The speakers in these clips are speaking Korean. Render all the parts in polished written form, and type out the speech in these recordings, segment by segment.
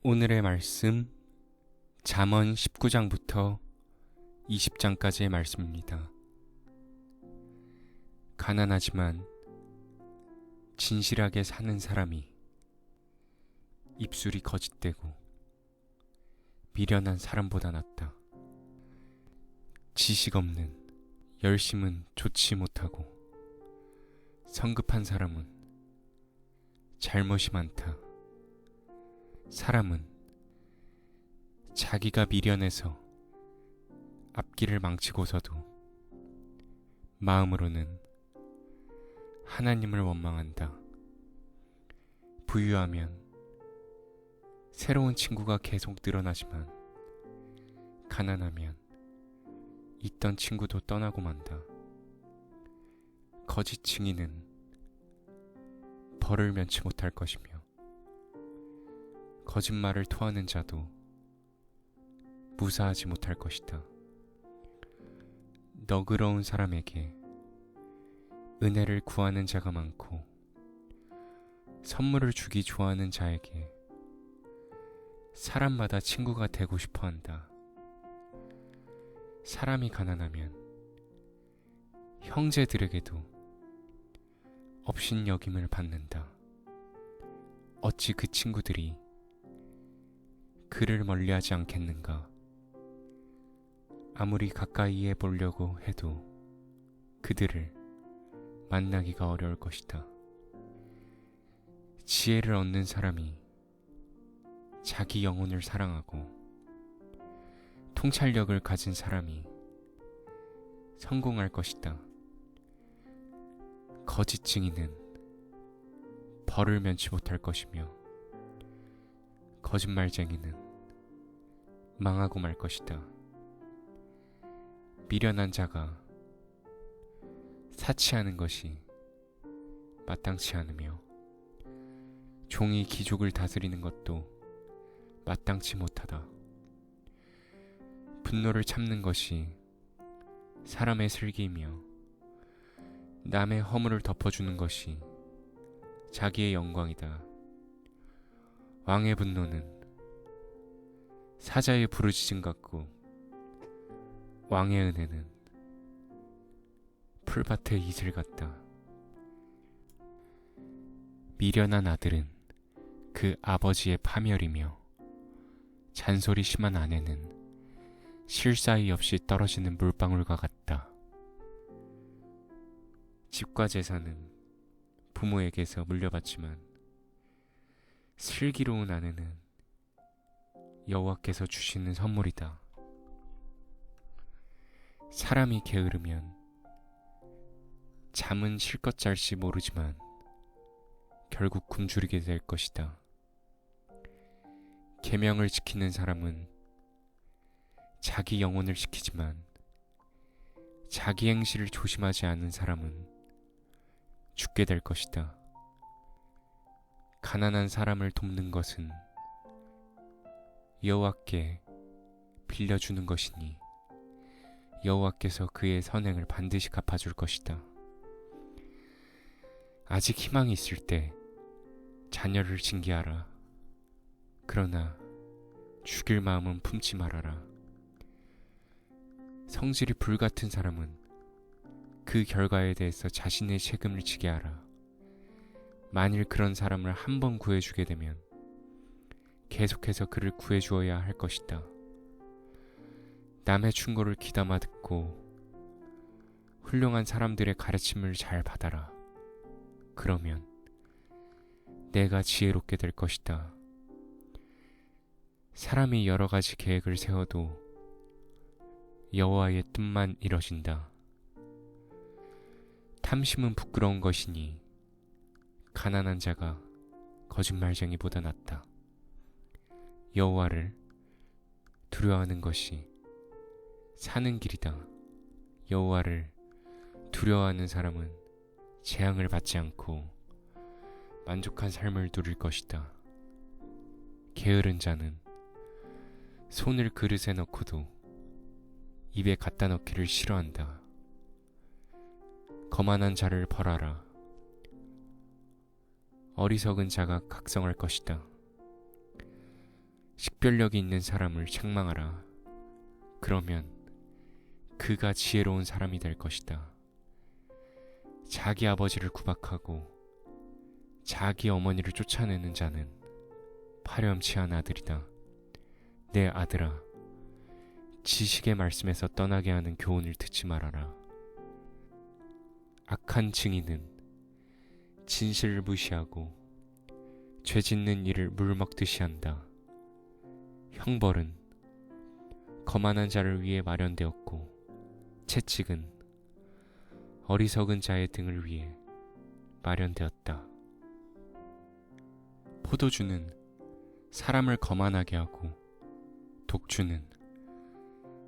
오늘의 말씀 잠언 19장부터 20장까지의 말씀입니다. 가난하지만 진실하게 사는 사람이 입술이 거짓되고 미련한 사람보다 낫다. 지식 없는 열심은 좋지 못하고 성급한 사람은 잘못이 많다. 사람은 자기가 미련해서 앞길을 망치고서도 마음으로는 하나님을 원망한다. 부유하면 새로운 친구가 계속 늘어나지만 가난하면 있던 친구도 떠나고 만다. 거짓 증인은 벌을 면치 못할 것이며 거짓말을 토하는 자도 무사하지 못할 것이다. 너그러운 사람에게 은혜를 구하는 자가 많고 선물을 주기 좋아하는 자에게 사람마다 친구가 되고 싶어 한다. 사람이 가난하면 형제들에게도 업신여김을 받는다. 어찌 그 친구들이 그를 멀리하지 않겠는가? 아무리 가까이에 보려고 해도 그들을 만나기가 어려울 것이다. 지혜를 얻는 사람이 자기 영혼을 사랑하고 통찰력을 가진 사람이 성공할 것이다. 거짓 증인은 벌을 면치 못할 것이며 거짓말쟁이는 망하고 말 것이다. 미련한 자가 사치하는 것이 마땅치 않으며 종이 귀족을 다스리는 것도 마땅치 못하다. 분노를 참는 것이 사람의 슬기이며 남의 허물을 덮어주는 것이 자기의 영광이다. 왕의 분노는 사자의 부르짖음 같고 왕의 은혜는 풀밭의 이슬 같다. 미련한 아들은 그 아버지의 파멸이며 잔소리 심한 아내는 실 사이 없이 떨어지는 물방울과 같다. 집과 재산은 부모에게서 물려받지만 슬기로운 아내는 여호와께서 주시는 선물이다. 사람이 게으르면 잠은 실컷 잘지 모르지만 결국 굶주리게 될 것이다. 계명을 지키는 사람은 자기 영혼을 지키지만 자기 행실을 조심하지 않은 사람은 죽게 될 것이다. 가난한 사람을 돕는 것은 여호와께 빌려주는 것이니 여호와께서 그의 선행을 반드시 갚아줄 것이다. 아직 희망이 있을 때 자녀를 징계하라. 그러나 죽일 마음은 품지 말아라. 성질이 불같은 사람은 그 결과에 대해서 자신의 책임을 지게 하라. 만일 그런 사람을 한 번 구해주게 되면 계속해서 그를 구해주어야 할 것이다. 남의 충고를 귀담아 듣고 훌륭한 사람들의 가르침을 잘 받아라. 그러면 내가 지혜롭게 될 것이다. 사람이 여러 가지 계획을 세워도 여호와의 뜻만 이뤄진다. 탐심은 부끄러운 것이니 가난한 자가 거짓말쟁이보다 낫다. 여호와를 두려워하는 것이 사는 길이다. 여호와를 두려워하는 사람은 재앙을 받지 않고 만족한 삶을 누릴 것이다. 게으른 자는 손을 그릇에 넣고도 입에 갖다 넣기를 싫어한다. 거만한 자를 벌하라. 어리석은 자가 각성할 것이다. 식별력이 있는 사람을 책망하라. 그러면 그가 지혜로운 사람이 될 것이다. 자기 아버지를 구박하고 자기 어머니를 쫓아내는 자는 파렴치한 아들이다. 내 아들아, 지식의 말씀에서 떠나게 하는 교훈을 듣지 말아라. 악한 증인은 진실을 무시하고 죄 짓는 일을 물 먹듯이 한다. 형벌은 거만한 자를 위해 마련되었고 채찍은 어리석은 자의 등을 위해 마련되었다. 포도주는 사람을 거만하게 하고 독주는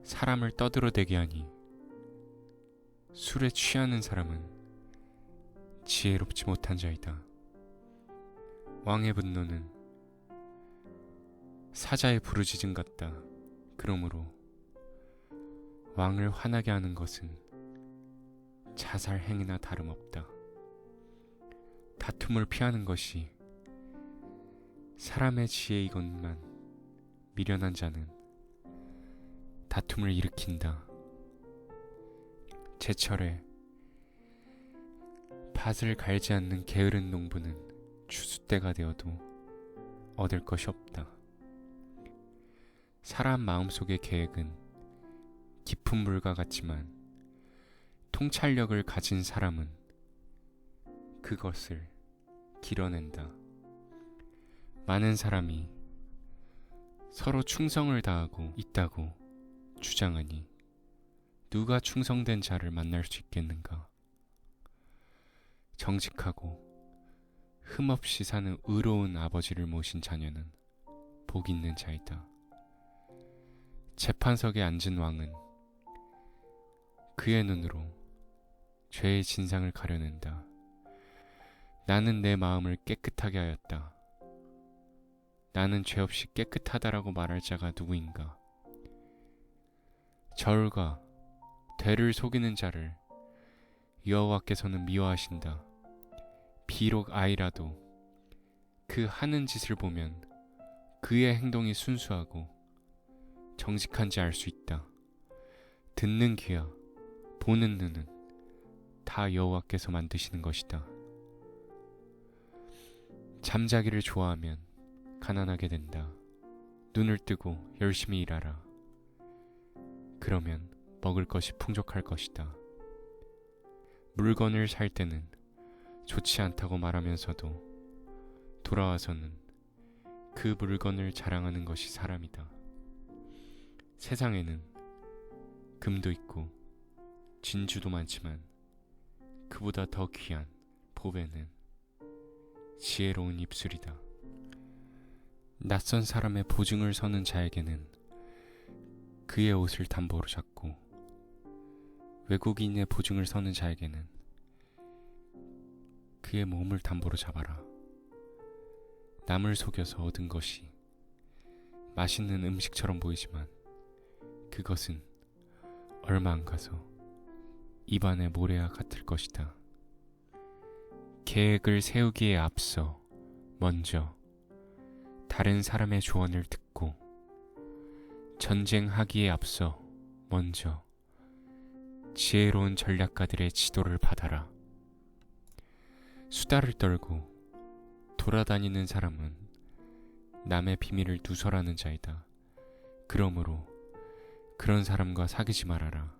사람을 떠들어대게 하니 술에 취하는 사람은 지혜롭지 못한 자이다. 왕의 분노는 사자의 부르짖음 같다. 그러므로 왕을 화나게 하는 것은 자살 행위나 다름없다. 다툼을 피하는 것이 사람의 지혜이건만 미련한 자는 다툼을 일으킨다. 제철에 밭을 갈지 않는 게으른 농부는 추수 때가 되어도 얻을 것이 없다. 사람 마음속의 계획은 깊은 물과 같지만 통찰력을 가진 사람은 그것을 길어낸다. 많은 사람이 서로 충성을 다하고 있다고 주장하니 누가 충성된 자를 만날 수 있겠는가? 정직하고 흠없이 사는 의로운 아버지를 모신 자녀는 복 있는 자이다. 재판석에 앉은 왕은 그의 눈으로 죄의 진상을 가려낸다. 나는 내 마음을 깨끗하게 하였다. 나는 죄 없이 깨끗하다라고 말할 자가 누구인가? 저울과 되를 속이는 자를 여호와께서는 미워하신다. 비록 아이라도 그 하는 짓을 보면 그의 행동이 순수하고 정직한지 알 수 있다. 듣는 귀와 보는 눈은 다 여호와께서 만드시는 것이다. 잠자기를 좋아하면 가난하게 된다. 눈을 뜨고 열심히 일하라. 그러면 먹을 것이 풍족할 것이다. 물건을 살 때는 좋지 않다고 말하면서도 돌아와서는 그 물건을 자랑하는 것이 사람이다. 세상에는 금도 있고 진주도 많지만 그보다 더 귀한 보배는 지혜로운 입술이다. 낯선 사람의 보증을 서는 자에게는 그의 옷을 담보로 잡고 외국인의 보증을 서는 자에게는 그의 몸을 담보로 잡아라. 남을 속여서 얻은 것이 맛있는 음식처럼 보이지만 그것은 얼마 안 가서 입안의 모래와 같을 것이다. 계획을 세우기에 앞서 먼저 다른 사람의 조언을 듣고 전쟁하기에 앞서 먼저 지혜로운 전략가들의 지도를 받아라. 수다를 떨고 돌아다니는 사람은 남의 비밀을 누설하는 자이다. 그러므로 그런 사람과 사귀지 말아라.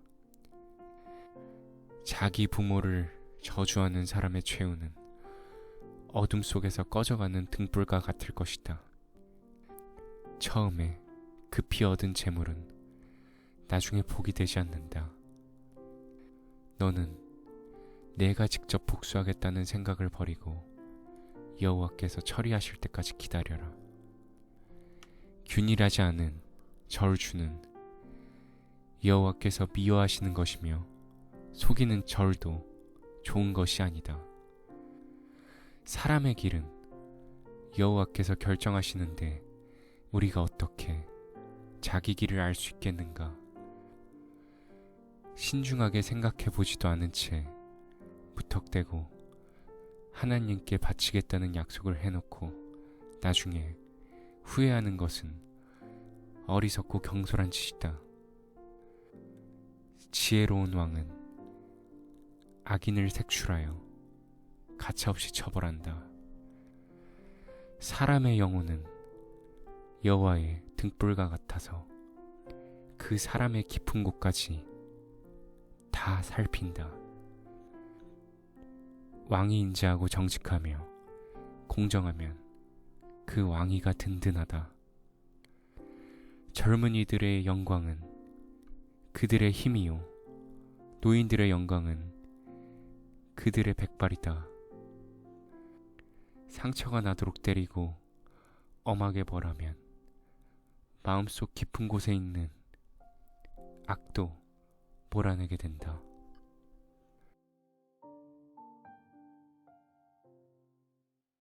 자기 부모를 저주하는 사람의 최후는 어둠 속에서 꺼져가는 등불과 같을 것이다. 처음에 급히 얻은 재물은 나중에 복이 되지 않는다. 너는 내가 직접 복수하겠다는 생각을 버리고 여호와께서 처리하실 때까지 기다려라. 균일하지 않은 절주는 여호와께서 미워하시는 것이며 속이는 절도 좋은 것이 아니다. 사람의 길은 여호와께서 결정하시는데 우리가 어떻게 자기 길을 알 수 있겠는가? 신중하게 생각해보지도 않은 채 무턱대고 하나님께 바치겠다는 약속을 해놓고 나중에 후회하는 것은 어리석고 경솔한 짓이다. 지혜로운 왕은 악인을 색출하여 가차없이 처벌한다. 사람의 영혼은 여호와의 등불과 같아서 그 사람의 깊은 곳까지 다 살핀다. 왕이 인자하고 정직하며 공정하면 그 왕위가 든든하다. 젊은이들의 영광은 그들의 힘이요 노인들의 영광은 그들의 백발이다. 상처가 나도록 때리고 엄하게 벌하면 마음속 깊은 곳에 있는 악도 몰아내게 된다.